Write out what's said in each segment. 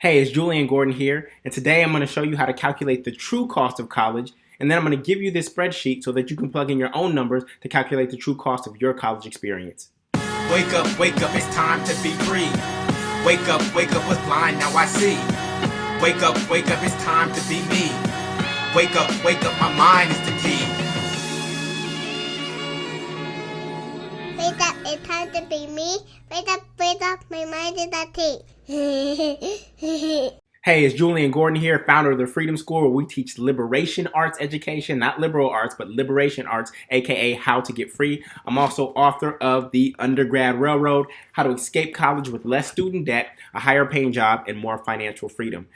Hey, it's Julian Gordon here, and today I'm going to show you how to calculate the true cost of college, and then I'm going to give you this spreadsheet so that you can plug in your own numbers to calculate the true cost of your college experience. Wake up, it's time to be free. Wake up, was blind, now I see. Wake up, it's time to be me. Wake up, my mind is the key. Wake up, it's time to be me. Wake up, my mind is the key. Hey, it's Julian Gordon here, founder of the Freedom School, where we teach liberation arts education, not liberal arts, but liberation arts, aka how to get free. I'm also author of the Undergrad Railroad, how to escape college with less student debt, a higher paying job, and more financial freedom.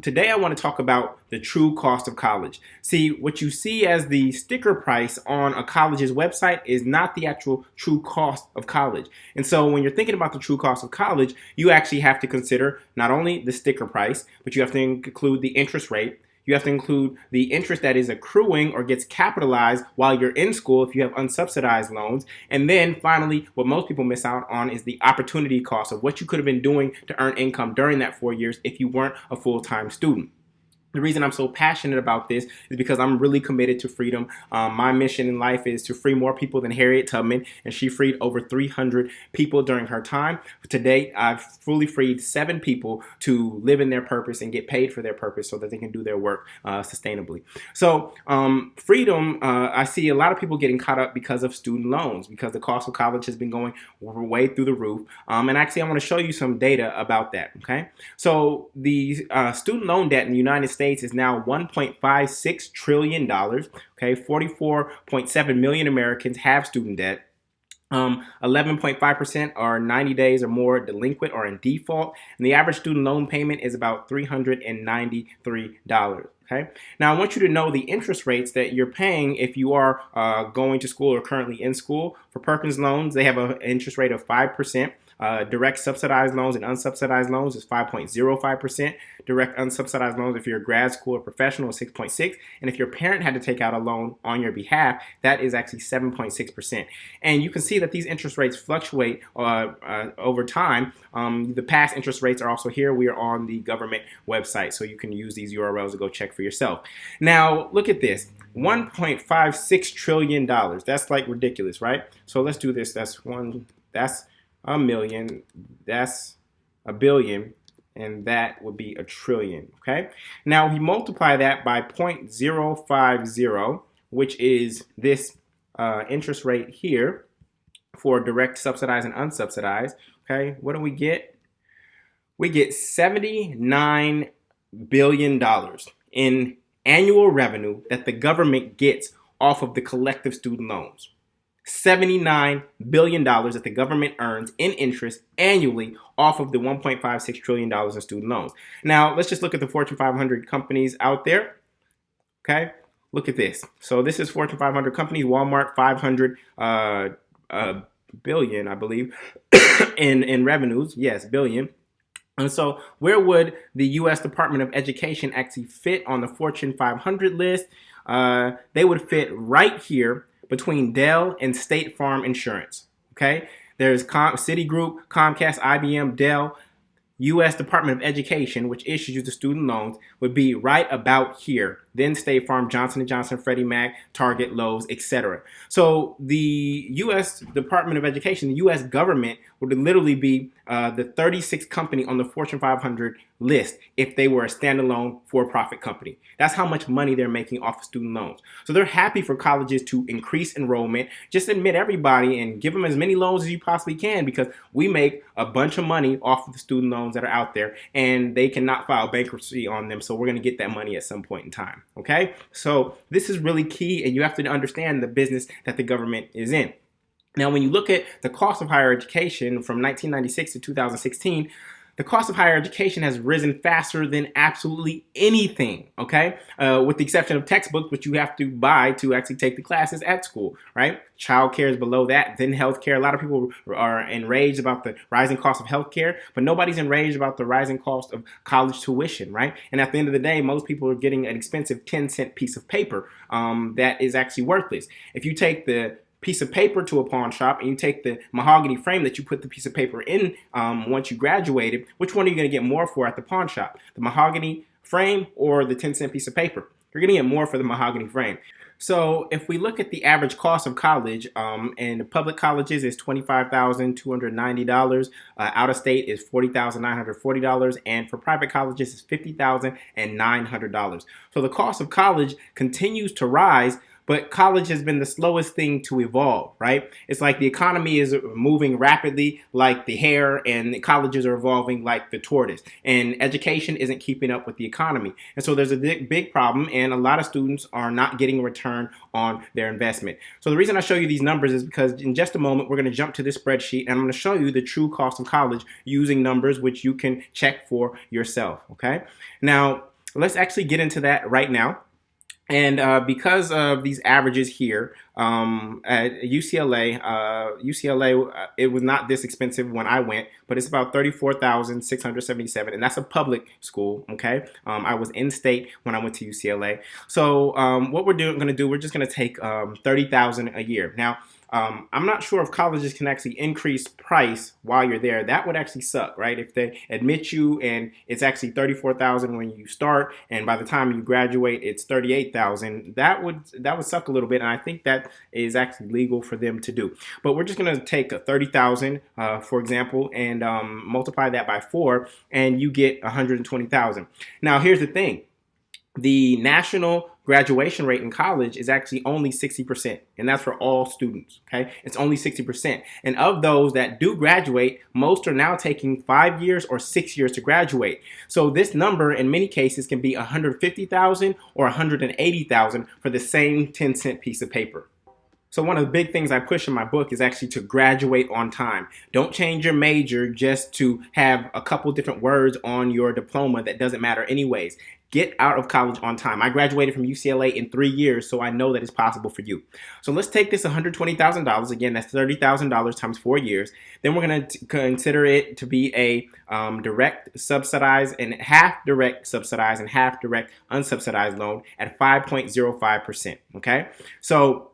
Today I want to talk about the true cost of college. See, what you see as the sticker price on a college's website is not the actual true cost of college. And so when you're thinking about the true cost of college, you actually have to consider not only the sticker price, but you have to include the interest rate. You have to include the interest that is accruing or gets capitalized while you're in school if you have unsubsidized loans. And then finally, what most people miss out on is the opportunity cost of what you could have been doing to earn income during that 4 years if you weren't a full-time student. The reason I'm so passionate about this is because I'm really committed to freedom. My mission in life is to free more people than Harriet Tubman, and she freed over 300 people during her time. To date, I've fully freed 7 people to live in their purpose and get paid for their purpose so that they can do their work sustainably. So freedom, I see a lot of people getting caught up because of student loans, because the cost of college has been going way through the roof. And actually, I want to show you some data about that, okay? So the student loan debt in the United States is now $1.56 trillion. Okay, 44.7 million Americans have student debt. 11.5% are 90 days or more delinquent or in default, and the average student loan payment is about $393. Okay. Now I want you to know the interest rates that you're paying if you are going to school or currently in school. For Perkins loans, they have an interest rate of 5%. Direct subsidized loans and unsubsidized loans is 5.05%. Direct unsubsidized loans, if you're a grad school or professional, is 6.6%. And if your parent had to take out a loan on your behalf, that is actually 7.6%. And you can see that these interest rates fluctuate over time. The past interest rates are also here. We are on the government website, so you can use these URLs to go check for yourself. Now, look at this. $1.56 trillion. That's like ridiculous, right? So let's do this. That's a million, that's a billion, and that would be a trillion, okay? Now we multiply that by 0.050, which is this interest rate here for direct subsidized and unsubsidized, okay? What do we get? We get $79 billion in annual revenue that the government gets off of the collective student loans. $79 billion that the government earns in interest annually off of the $1.56 trillion in student loans. Now, let's just look at the Fortune 500 companies out there. Okay, look at this. So this is Fortune 500 companies. Walmart, 500 billion, I believe, in revenues. Yes, billion. And so where would the U.S. Department of Education actually fit on the Fortune 500 list? They would fit right here between Dell and State Farm Insurance, okay? There's Citigroup, Comcast, IBM, Dell. U.S. Department of Education, which issues you the student loans, would be right about here. Then State Farm, Johnson & Johnson, Freddie Mac, Target, Lowe's, etc. So the U.S. Department of Education, the U.S. government, would literally be the 36th company on the Fortune 500 list if they were a standalone for-profit company. That's how much money they're making off of student loans. So they're happy for colleges to increase enrollment. Just admit everybody and give them as many loans as you possibly can, because we make a bunch of money off of the student loans that are out there, and they cannot file bankruptcy on them. So we're going to get that money at some point in time. Okay, so this is really key, and you have to understand the business that the government is in. Now, when you look at the cost of higher education from 1996 to 2016, the cost of higher education has risen faster than absolutely anything, okay? With the exception of textbooks, which you have to buy to actually take the classes at school, right? Childcare is below that, then healthcare. A lot of people are enraged about the rising cost of healthcare, but nobody's enraged about the rising cost of college tuition, right? And at the end of the day, most people are getting an expensive 10-cent piece of paper that is actually worthless. If you take the piece of paper to a pawn shop and you take the mahogany frame that you put the piece of paper in once you graduated, which one are you going to get more for at the pawn shop? The mahogany frame or the 10-cent piece of paper? You're going to get more for the mahogany frame. So if we look at the average cost of college, and public colleges is $25,290, out of state is $40,940, and for private colleges is $50,900. So the cost of college continues to rise, but college has been the slowest thing to evolve, right? It's like the economy is moving rapidly like the hare, and the colleges are evolving like the tortoise. And education isn't keeping up with the economy. And so there's a big problem, and a lot of students are not getting a return on their investment. So the reason I show you these numbers is because in just a moment, we're going to jump to this spreadsheet, and I'm going to show you the true cost of college using numbers which you can check for yourself, okay? Now, let's actually get into that right now. And because of these averages here, at UCLA, it was not this expensive when I went, but it's about $34,677, and that's a public school, okay? I was in state when I went to UCLA. So what we're going to do, we're just going to take $30,000 a year. Now, I'm not sure if colleges can actually increase price while you're there. That would actually suck, right? If they admit you and it's actually $34,000 when you start, and by the time you graduate, it's $38,000. That would suck a little bit, and I think that is actually legal for them to do. But we're just going to take $30,000, for example, and multiply that by 4, and you get $120,000. Now, here's the thing. The national graduation rate in college is actually only 60%, and that's for all students, okay? It's only 60%. And of those that do graduate, most are now taking 5 years or 6 years to graduate. So this number in many cases can be $150,000 or $180,000 for the same 10-cent piece of paper. So one of the big things I push in my book is actually to graduate on time. Don't change your major just to have a couple different words on your diploma that doesn't matter anyways. Get out of college on time. I graduated from UCLA in 3 years, so I know that it's possible for you. So let's take this $120,000. Again, that's $30,000 times 4 years. Then we're going to consider it to be a direct subsidized and half direct subsidized and half direct unsubsidized loan at 5.05%, okay? So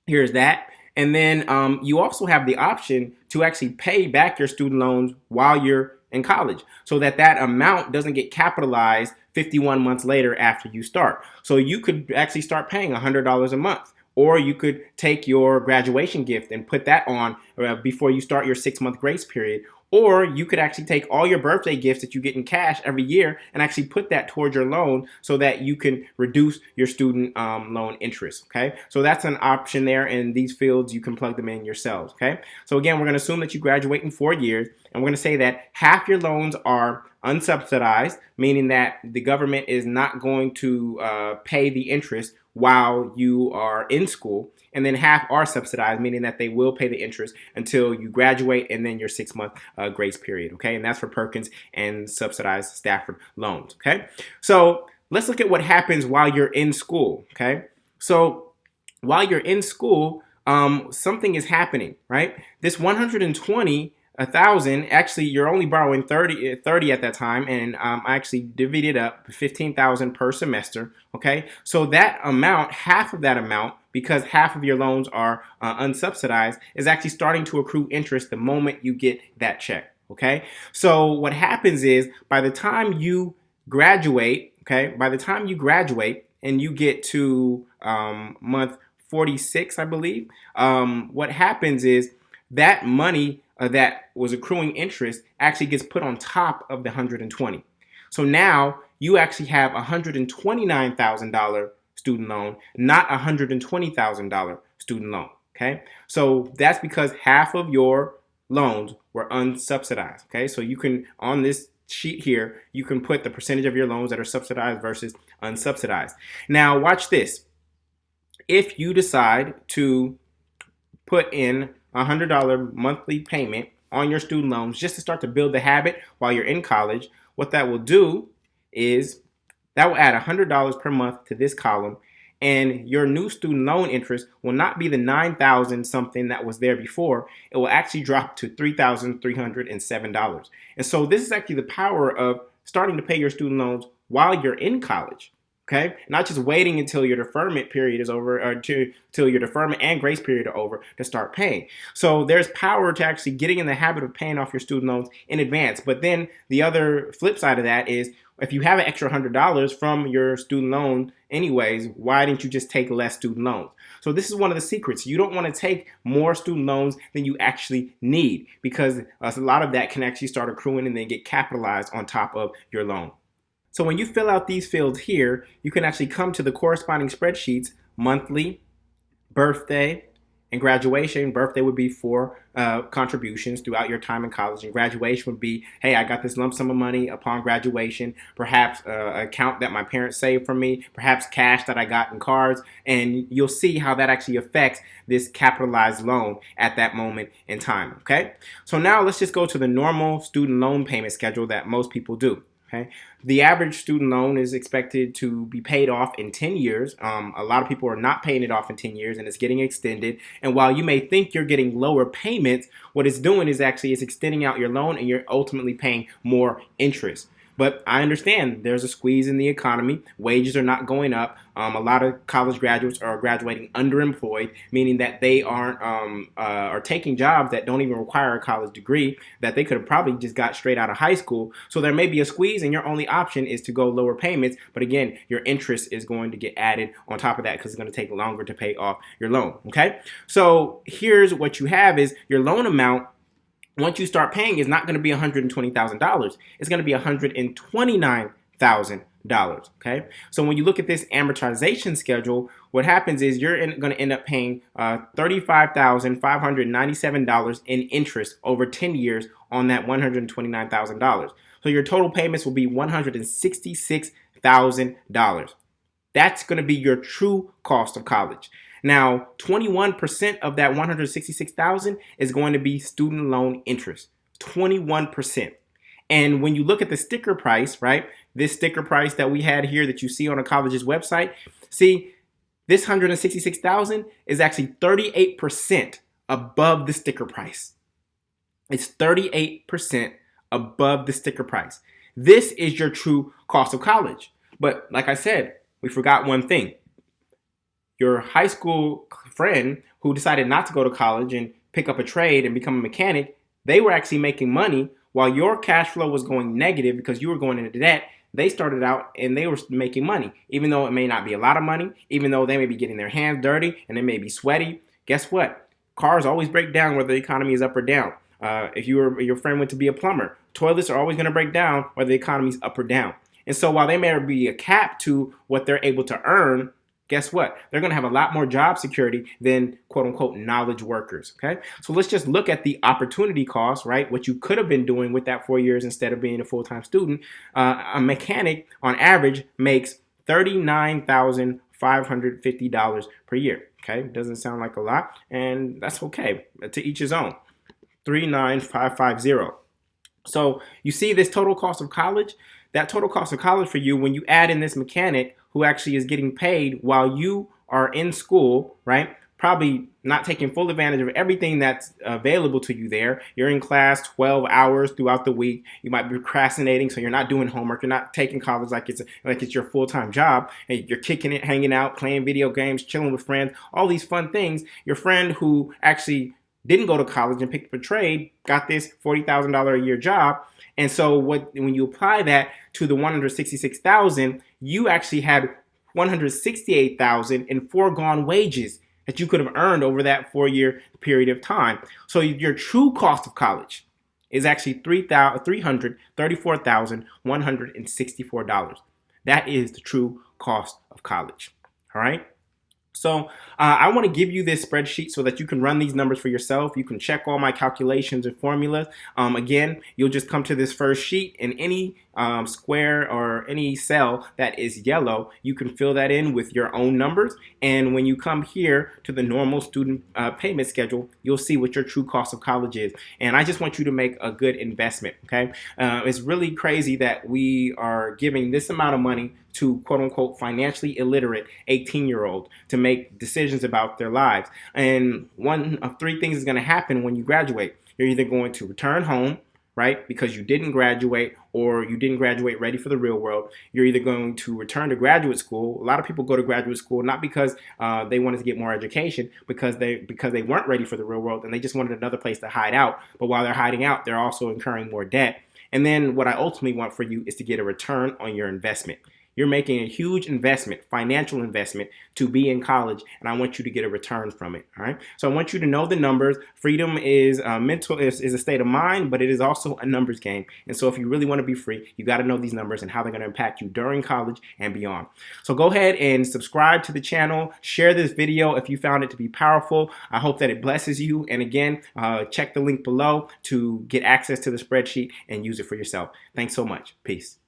here's that. And then you also have the option to actually pay back your student loans while you're in college, so that amount doesn't get capitalized 51 months later after you start. So you could actually start paying $100 a month, or you could take your graduation gift and put that on before you start your 6-month grace period. Or you could actually take all your birthday gifts that you get in cash every year and actually put that towards your loan so that you can reduce your student loan interest, okay? So that's an option there, and these fields, you can plug them in yourselves, okay? So again, we're going to assume that you graduate in 4 years, and we're going to say that half your loans are unsubsidized, meaning that the government is not going to pay the interest while you are in school, and then half are subsidized, meaning that they will pay the interest until you graduate and then your 6-month grace period, okay? And that's for Perkins and subsidized Stafford loans, okay? So let's look at what happens while you're in school, okay? So while you're in school, something is happening, right? This $120,000, actually you're only borrowing 30 at that time, and I actually divvied it up, $15,000 per semester, okay? So that amount, half of that amount, because half of your loans are unsubsidized, is actually starting to accrue interest the moment you get that check, okay? So what happens is by the time you graduate, okay, and you get to month 46, I believe, what happens is that money that was accruing interest actually gets put on top of the $120,000. So now you actually have $129,000 student loan, not $120,000 student loan, okay? So that's because half of your loans were unsubsidized, okay? So you can, on this sheet here, you can put the percentage of your loans that are subsidized versus unsubsidized. Now watch this. If you decide to put in $100 monthly payment on your student loans just to start to build the habit while you're in college, what that will do is that will add $100 per month to this column, and your new student loan interest will not be the $9,000 something that was there before. It will actually drop to $3,307. And so this is actually the power of starting to pay your student loans while you're in college, Okay, not just waiting until your deferment period is over, or till your deferment and grace period are over to start paying. So there's power to actually getting in the habit of paying off your student loans in advance. But then the other flip side of that is, if you have an extra $100 from your student loan anyways, why didn't you just take less student loans? So this is one of the secrets. You don't want to take more student loans than you actually need, because a lot of that can actually start accruing and then get capitalized on top of your loan. So when you fill out these fields here, you can actually come to the corresponding spreadsheets: monthly, birthday, and graduation. Birthday would be for contributions throughout your time in college, and graduation would be, hey, I got this lump sum of money upon graduation, perhaps an account that my parents saved from me, perhaps cash that I got in cards, and you'll see how that actually affects this capitalized loan at that moment in time, okay? So now let's just go to the normal student loan payment schedule that most people do. Okay. The average student loan is expected to be paid off in 10 years. A lot of people are not paying it off in 10 years, and it's getting extended. And while you may think you're getting lower payments, what it's doing is actually it's extending out your loan, and you're ultimately paying more interest. But I understand there's a squeeze in the economy. Wages are not going up. A lot of college graduates are graduating underemployed, meaning that they are taking jobs that don't even require a college degree, that they could have probably just got straight out of high school. So there may be a squeeze, and your only option is to go lower payments. But again, your interest is going to get added on top of that, because it's going to take longer to pay off your loan. Okay, so here's what you have is your loan amount. Once you start paying, is not going to be $120,000. It's going to be $129,000. Okay. So when you look at this amortization schedule, what happens is you're going to end up paying $35,597 in interest over 10 years on that $129,000. So your total payments will be $166,000. That's going to be your true cost of college. Now, 21% of that $166,000 is going to be student loan interest. 21%. And when you look at the sticker price, right? This sticker price that we had here that you see on a college's website, see, this $166,000 is actually 38% above the sticker price. It's 38% above the sticker price. This is your true cost of college. But like I said, we forgot one thing. Your high school friend who decided not to go to college and pick up a trade and become a mechanic, they were actually making money while your cash flow was going negative because you were going into debt. They started out and they were making money, even though it may not be a lot of money, even though they may be getting their hands dirty and they may be sweaty. Guess what? Cars always break down whether the economy is up or down. If your friend went to be a plumber, toilets are always going to break down whether the economy is up or down. And so while there may be a cap to what they're able to earn, guess what? They're going to have a lot more job security than quote unquote knowledge workers. Okay. So let's just look at the opportunity cost, right? What you could have been doing with that 4 years instead of being a full-time student. A mechanic on average makes $39,550 per year. Okay. Doesn't sound like a lot, and that's okay. To each his own. 39,550. So you see this total cost of college. That total cost of college for you, when you add in this mechanic who actually is getting paid while you are in school, right? Probably not taking full advantage of everything that's available to you there. You're in class 12 hours throughout the week. You might be procrastinating, so you're not doing homework. You're not taking college like it's your full-time job. And you're kicking it, hanging out, playing video games, chilling with friends, all these fun things. Your friend who actually didn't go to college and picked up a trade got this $40,000 a year job. And so when you apply that to the $166,000, you actually had $168,000 in foregone wages that you could have earned over that 4-year period of time. So your true cost of college is actually $334,164. That is the true cost of college. All right. So I want to give you this spreadsheet so that you can run these numbers for yourself. You can check all my calculations and formulas. Again, you'll just come to this first sheet, and any square or any cell that is yellow, you can fill that in with your own numbers. And when you come here to the normal student payment schedule, you'll see what your true cost of college is. And I just want you to make a good investment. Okay, it's really crazy that we are giving this amount of money to quote unquote financially illiterate 18-year-old to make decisions about their lives. And one of three things is going to happen when you graduate. You're either going to return home, right? Because you didn't graduate or you didn't graduate ready for the real world. You're either going to return to graduate school. A lot of people go to graduate school not because they wanted to get more education, because they weren't ready for the real world and they just wanted another place to hide out. But while they're hiding out, they're also incurring more debt. And then what I ultimately want for you is to get a return on your investment. You're making a huge investment, financial investment, to be in college, and I want you to get a return from it. All right. So I want you to know the numbers. Freedom is is a state of mind, but it is also a numbers game. And so if you really want to be free, you got to know these numbers and how they're going to impact you during college and beyond. So go ahead and subscribe to the channel. Share this video if you found it to be powerful. I hope that it blesses you. And again, check the link below to get access to the spreadsheet and use it for yourself. Thanks so much. Peace.